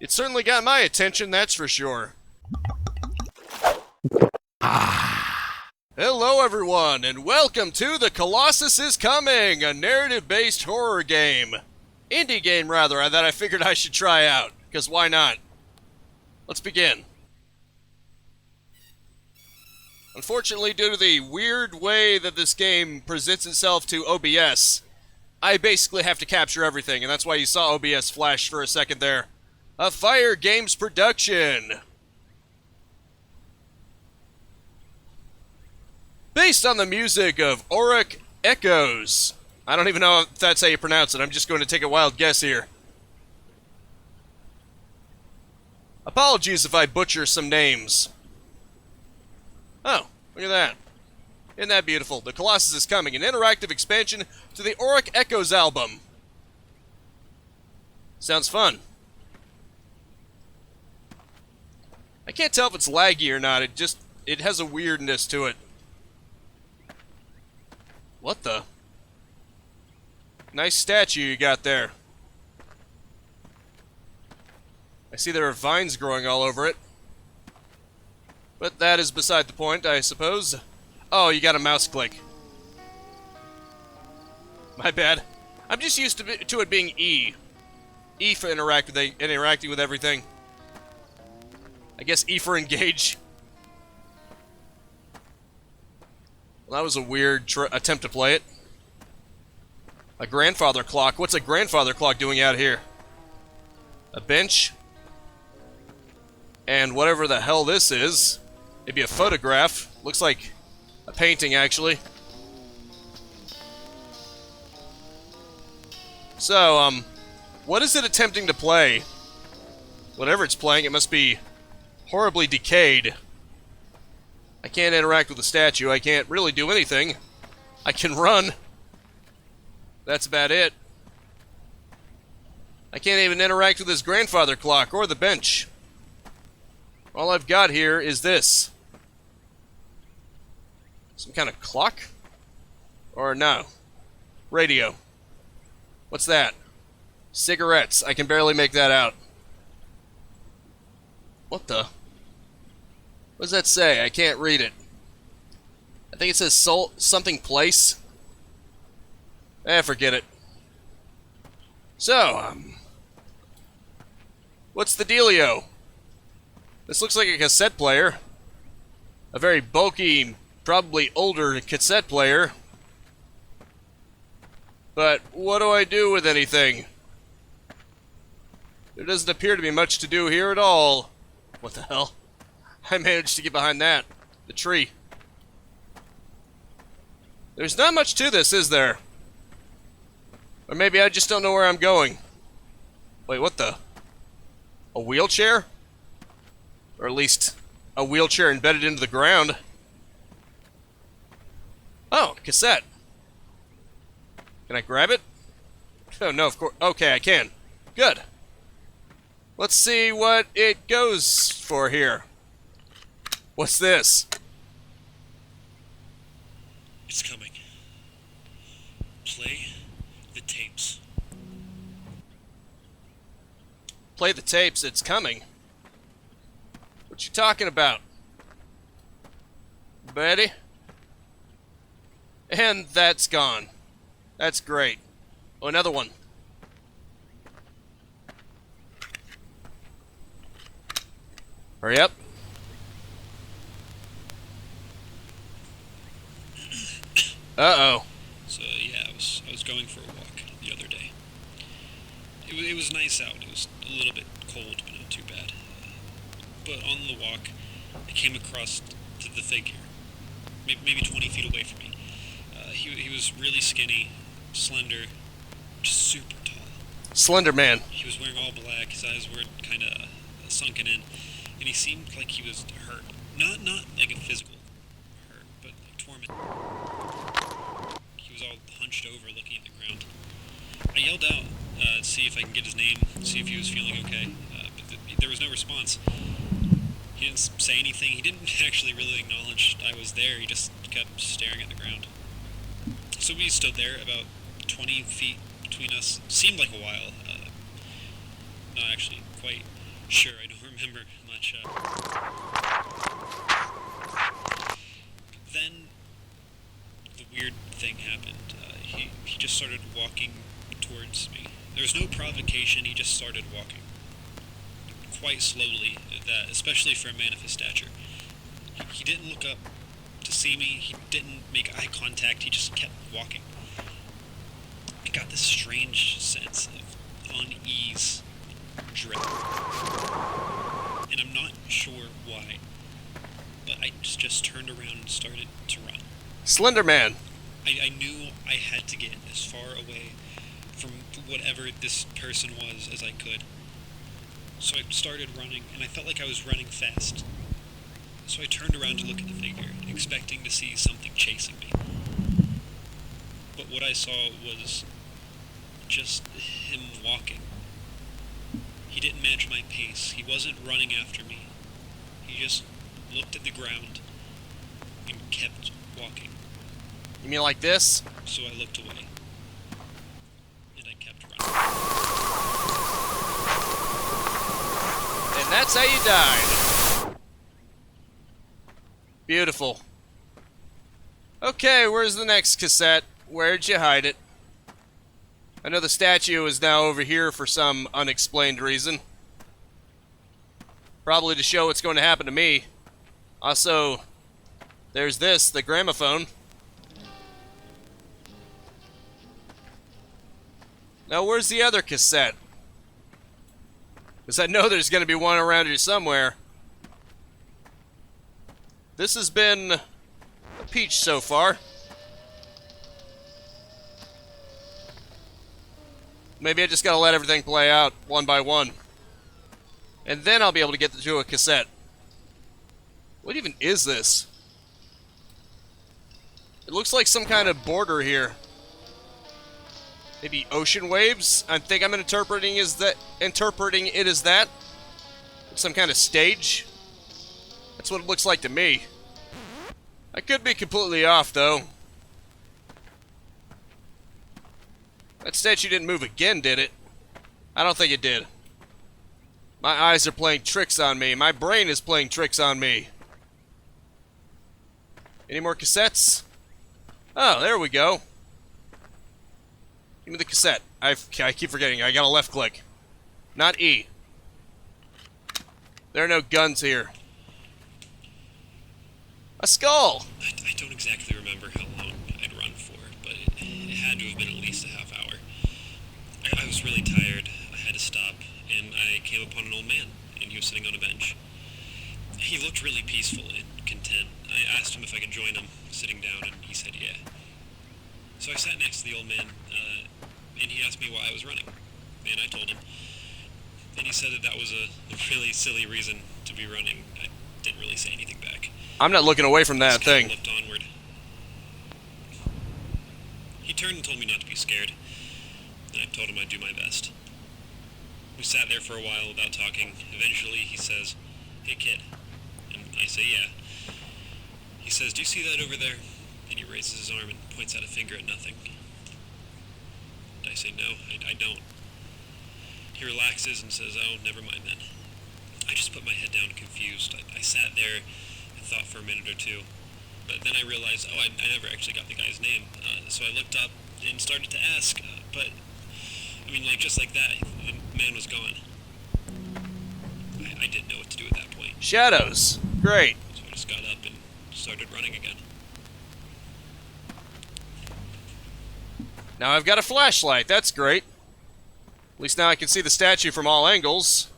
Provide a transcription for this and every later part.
It certainly got my attention, that's for sure. Hello everyone, and welcome to The Colossus is Coming, a narrative-based horror game. Indie game, rather, that I figured I should try out, because why not? Let's begin. Unfortunately, due to the weird way that this game presents itself to OBS, I basically have to capture everything, and that's why you saw OBS flash for a second there. A Fire Games production! Based on the music of Auric Echoes. I don't even know if that's how you pronounce it, I'm just going to take a wild guess here. Apologies if I butcher some names. Oh, look at that. Isn't that beautiful? The Colossus is Coming, an interactive expansion to the Auric Echoes album. Sounds fun. I can't tell if it's laggy or not, it has a weirdness to it. What the? Nice statue you got there. I see there are vines growing all over it. But that is beside the point, I suppose. Oh, you got a mouse click. My bad. I'm just used to it being E. E for interacting with everything. I guess E for engage. Well, that was a weird attempt to play it. A grandfather clock. What's a grandfather clock doing out here? A bench. And whatever the hell this is. Maybe a photograph. Looks like a painting, actually. So, what is it attempting to play? Whatever it's playing, it must be horribly decayed. I can't interact with the statue. I can't really do anything. I can run. That's about it. I can't even interact with this grandfather clock or the bench. All I've got here is this. Some kind of clock? Or no. Radio. What's that? Cigarettes. I can barely make that out. What the? What does that say? I can't read it. I think it says something place. Forget it. So, what's the dealio? This looks like a cassette player. A very bulky, probably older cassette player. But what do I do with anything? There doesn't appear to be much to do here at all. What the hell? I managed to get behind that. The tree. There's not much to this, is there? Or maybe I just don't know where I'm going. Wait, what the? A wheelchair? Or at least a wheelchair embedded into the ground. Oh, cassette. Can I grab it? Oh, no, of course. Okay, I can. Good. Let's see what it goes for here. What's this? It's coming. Play the tapes. Play the tapes, it's coming. What you talking about? Betty? And that's gone. That's great. Oh, another one. Hurry up. Uh-oh. So yeah, I was going for a walk the other day. It was nice out. It was a little bit cold, but not too bad. But on the walk, I came across the figure, maybe 20 feet away from me. He was really skinny, slender, just super tall. Slender Man. He was wearing all black. His eyes were kind of sunken in, and he seemed like he was hurt. Not like a physical hurt, but like tormented. He was all hunched over, looking at the ground. I yelled out to see if I can get his name, see if he was feeling okay, but there was no response. He didn't say anything. He didn't actually really acknowledge I was there. He just kept staring at the ground. So we stood there, about 20 feet between us. Seemed like a while. Not actually quite. Sure, I don't remember much. Then the weird thing happened. He just started walking towards me. There was no provocation, he just started walking. Quite slowly, that especially for a man of his stature. He didn't look up to see me, he didn't make eye contact, he just kept walking. I got this strange sense of unease, dread. And I'm not sure why, but I just turned around and started to run. Slender Man. I knew I had to get as far away from whatever this person was as I could. So I started running, and I felt like I was running fast. So I turned around to look at the figure, expecting to see something chasing me. But what I saw was just him walking. He didn't match my pace. He wasn't running after me. He just looked at the ground and kept walking. You mean like this? So I looked away. And I kept running. And that's how you died. Beautiful. Okay, where's the next cassette? Where'd you hide it? I know the statue is now over here for some unexplained reason. Probably to show what's going to happen to me. Also, there's this, the gramophone. Now, where's the other cassette? Because I know there's going to be one around here somewhere. This has been a peach so far. Maybe I just gotta let everything play out one by one. And then I'll be able to get to a cassette. What even is this? It looks like some kind of border here. Maybe ocean waves? I think I'm interpreting it as that. Some kind of stage. That's what it looks like to me. I could be completely off, though. That statue didn't move again, did it? I don't think it did. My eyes are playing tricks on me. My brain is playing tricks on me. Any more cassettes? Oh, there we go. Give me the cassette. I keep forgetting. I got a left click. Not E. There are no guns here. A skull! I don't exactly remember how long I'd run for, but it had to have been at least a half hour. I was really tired. I had to stop, and I came upon an old man, and he was sitting on a bench. He looked really peaceful and content. I asked him if I could join him, sitting down, and he said yeah. So I sat next to the old man, and he asked me why I was running, and I told him. And he said that was a really silly reason to be running. I didn't really say anything back. I'm not looking away from that thing. Looked onward. He turned and told me not to be scared, and I told him I'd do my best. We sat there for a while without talking. Eventually he says, "Hey kid," and I say yeah. He says, "Do you see that over there?" And he raises his arm and points out a finger at nothing. And I say, "No, I don't." He relaxes and says, "Oh, never mind then." I just put my head down confused. I sat there and thought for a minute or two. But then I realized, I never actually got the guy's name. So I looked up and started to ask. But, I mean, just like that, the man was gone. I didn't know what to do at that point. Shadows. Great. So I just got up and started running again. Now I've got a flashlight. That's great. At least now I can see the statue from all angles.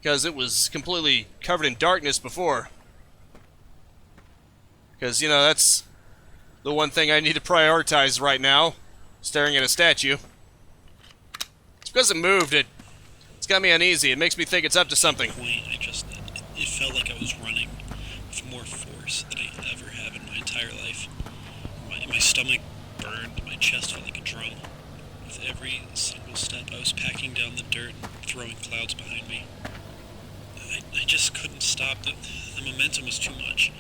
Because it was completely covered in darkness before. Because, you know, that's the one thing I need to prioritize right now. Staring at a statue. It's because it moved. It's got me uneasy. It makes me think it's up to something. At that point, it felt like I was running with more force than I ever have in my entire life. My stomach burned. My chest felt like a drum. With every single step, I was packing down the dirt, throwing clouds behind me. I just couldn't stop. The momentum was too much.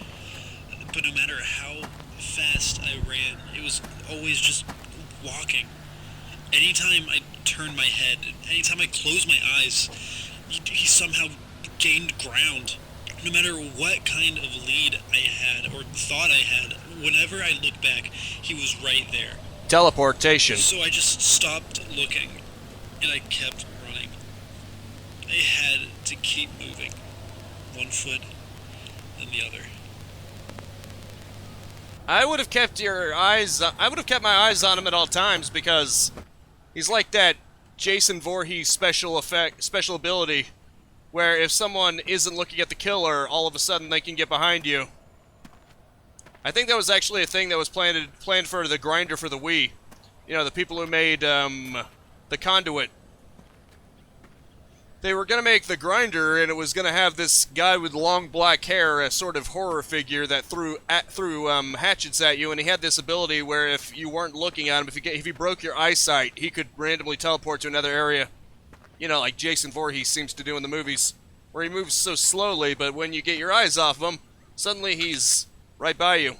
But no matter how fast I ran, it was always just walking. Anytime I turned my head, anytime I closed my eyes, he somehow gained ground. No matter what kind of lead I had or thought I had, whenever I looked back, he was right there. Teleportation. So I just stopped looking, and I kept running. I had to keep moving, one foot, then the other. I would have kept my eyes on him at all times, because he's like that Jason Voorhees special ability, where if someone isn't looking at the killer, all of a sudden they can get behind you. I think that was actually a thing that was planned for the grinder for the Wii. You know, the people who made the Conduit. They were going to make the grinder, and it was going to have this guy with long black hair, a sort of horror figure that threw hatchets at you, and he had this ability where if you weren't looking at him, if you broke your eyesight, he could randomly teleport to another area. You know, like Jason Voorhees seems to do in the movies, where he moves so slowly, but when you get your eyes off him, suddenly he's right by you.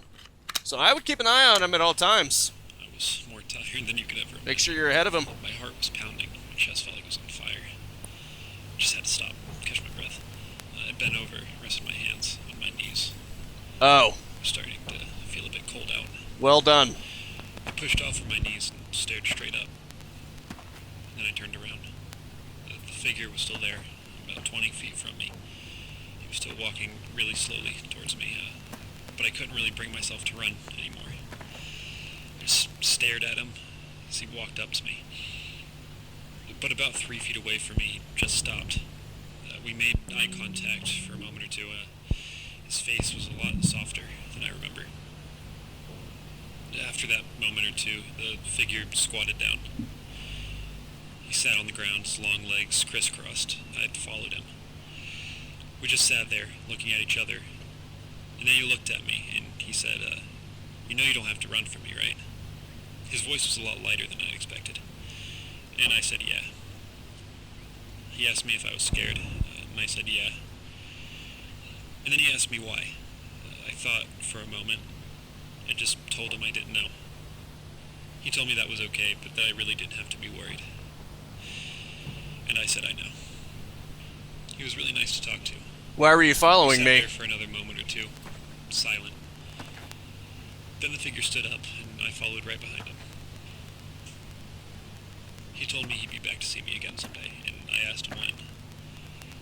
So I would keep an eye on him at all times. I was more tired than you could ever imagine. Make sure you're ahead of him. My heart was pounding. My chest felt like it was on fire. I just had to stop, catch my breath. I bent over, rested my hands on my knees. Oh. I was starting to feel a bit cold out. Well done. I pushed off from my knees and stared straight up. And then I turned around. The figure was still there, about 20 feet from me. He was still walking really slowly towards me, but I couldn't really bring myself to run anymore. I just stared at him as he walked up to me. But about 3 feet away from me, he just stopped. We made eye contact for a moment or two. His face was a lot softer than I remember. After that moment or two, the figure squatted down. He sat on the ground, his long legs crisscrossed. I'd followed him. We just sat there, looking at each other. And then he looked at me, and he said, "You know you don't have to run from me, right?" His voice was a lot lighter than I'd expected. And I said, "Yeah." He asked me if I was scared, and I said, "Yeah." And then he asked me why. I thought for a moment. I just told him I didn't know. He told me that was okay, but that I really didn't have to be worried. And I said I know. He was really nice to talk to. Why were you following Sat me? there for another moment or two, silent. Then the figure stood up, and I followed right behind him. He told me he'd be back to see me again someday, and I asked him when.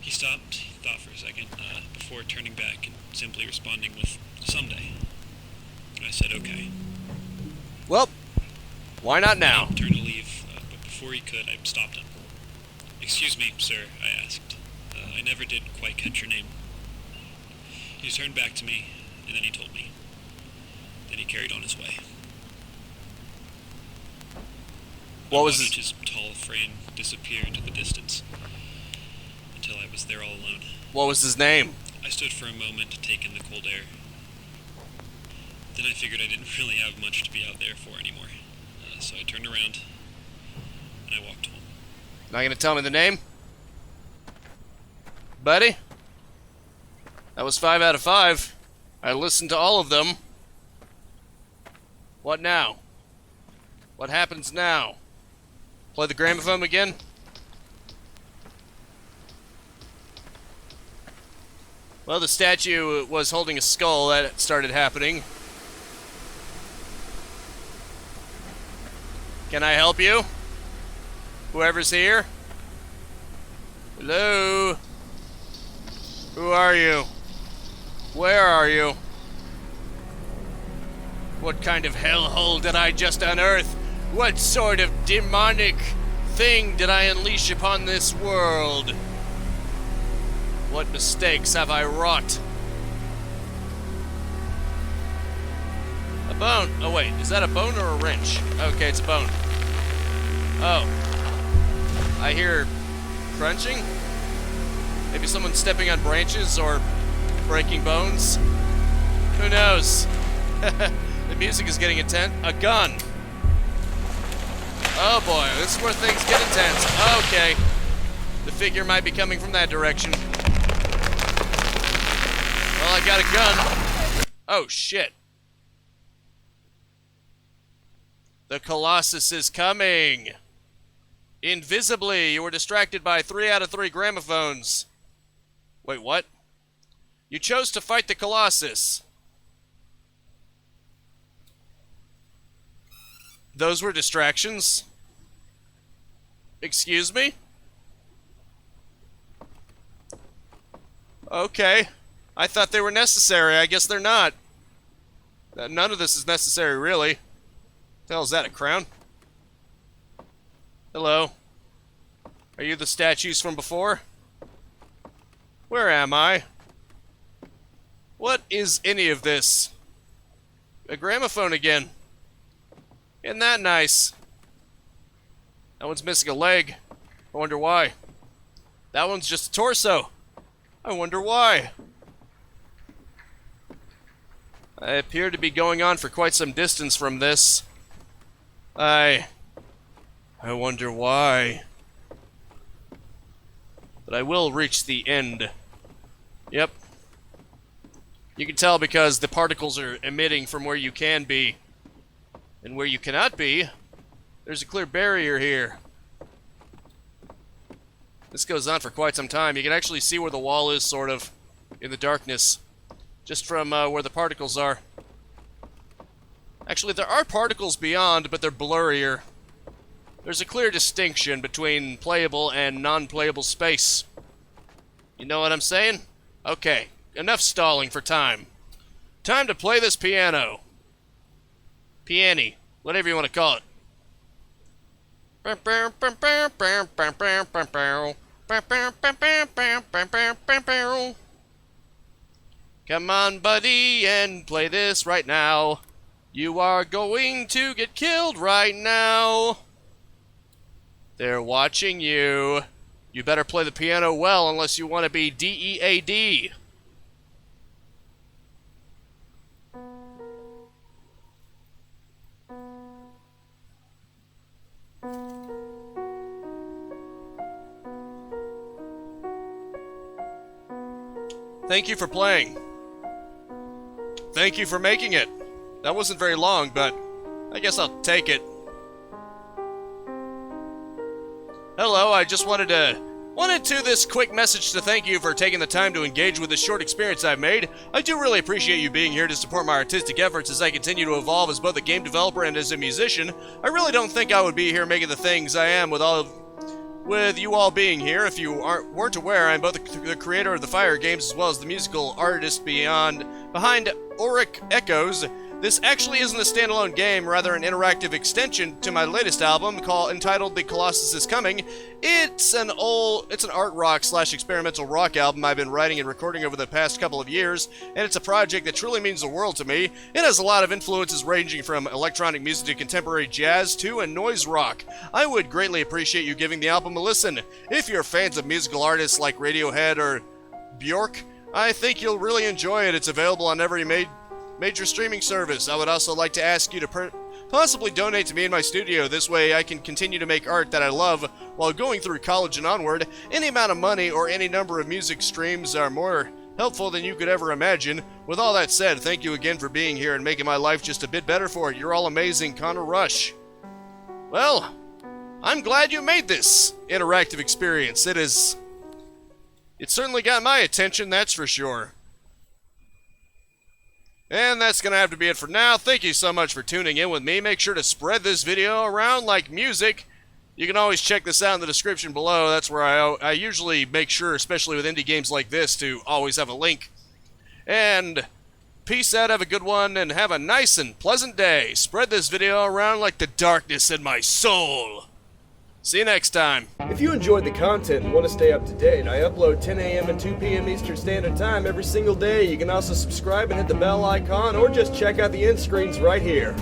He stopped, he thought for a second, before turning back and simply responding with, "Someday." And I said, "Okay." Well, why not now? He turned to leave, but before he could, I stopped him. "Excuse me, sir," I asked. I never did quite catch your name." He turned back to me, and then he told me. Then he carried on his way. What was his tall frame disappear into the distance until I was there all alone. What was his name? I stood for a moment to take in the cold air. Then I figured I didn't really have much to be out there for anymore. So I turned around and I walked home. Not gonna tell me the name? Buddy? That was 5 out of 5. I listened to all of them. What now? What happens now? Play the gramophone again? Well, the statue was holding a skull. That started happening. Can I help you? Whoever's here? Hello? Who are you? Where are you? What kind of hellhole did I just unearth? What sort of demonic thing did I unleash upon this world? What mistakes have I wrought? A bone. Oh wait, is that a bone or a wrench? Okay, it's a bone. Oh. I hear crunching? Maybe someone stepping on branches or breaking bones? Who knows? The music is getting intense. A gun. Oh boy, this is where things get intense. Okay. The figure might be coming from that direction. Well, I got a gun. Oh shit. The Colossus is coming. Invisibly, you were distracted by 3 out of 3 gramophones. Wait, what? You chose to fight the Colossus. Those were distractions? Excuse me? Okay. I thought they were necessary. I guess they're not. None of this is necessary, really. The hell is that, a crown? Hello. Are you the statues from before? Where am I? What is any of this? A gramophone again. Isn't that nice? That one's missing a leg. I wonder why. That one's just a torso. I wonder why. I appear to be going on for quite some distance from this. I wonder why. But I will reach the end. Yep. You can tell because the particles are emitting from where you can be. And where you cannot be, there's a clear barrier here. This goes on for quite some time. You can actually see where the wall is, sort of, in the darkness. Just from where the particles are. Actually, there are particles beyond, but they're blurrier. There's a clear distinction between playable and non-playable space. You know what I'm saying? Okay, enough stalling for time. Time to play this piano. Piani, whatever you want to call it. Come on, buddy, and play this right now. You are going to get killed right now. They're watching you. You better play the piano well unless you want to be DEAD. Thank you for playing. Thank you for making it. That wasn't very long, but I guess I'll take it. Hello, I just wanted this quick message to thank you for taking the time to engage with this short experience I've made. I do really appreciate you being here to support my artistic efforts as I continue to evolve as both a game developer and as a musician. I really don't think I would be here making the things I am with you all being here. If you weren't aware, I'm both the creator of the Fire games as well as the musical artist behind Auric Echoes. This actually isn't a standalone game, rather an interactive extension to my latest album entitled The Colossus is Coming. It's an art rock / experimental rock album I've been writing and recording over the past couple of years, and it's a project that truly means the world to me. It has a lot of influences ranging from electronic music to contemporary jazz to and noise rock. I would greatly appreciate you giving the album a listen. If you're fans of musical artists like Radiohead or Bjork, I think you'll really enjoy it. It's available on every major streaming service. I would also like to ask you to possibly donate to me in my studio. This way I can continue to make art that I love while going through college and onward. Any amount of money or any number of music streams are more helpful than you could ever imagine. With all that said, thank you again for being here and making my life just a bit better for it. You're all amazing, Connor Rush. Well, I'm glad you made this interactive experience. It certainly got my attention, that's for sure. And that's going to have to be it for now. Thank you so much for tuning in with me. Make sure to spread this video around like music. You can always check this out in the description below. That's where I usually make sure, especially with indie games like this, to always have a link. And peace out, have a good one, and have a nice and pleasant day. Spread this video around like the darkness in my soul. See you next time. If you enjoyed the content and want to stay up to date, I upload 10 a.m. and 2 p.m. Eastern Standard Time every single day. You can also subscribe and hit the bell icon, or just check out the end screens right here.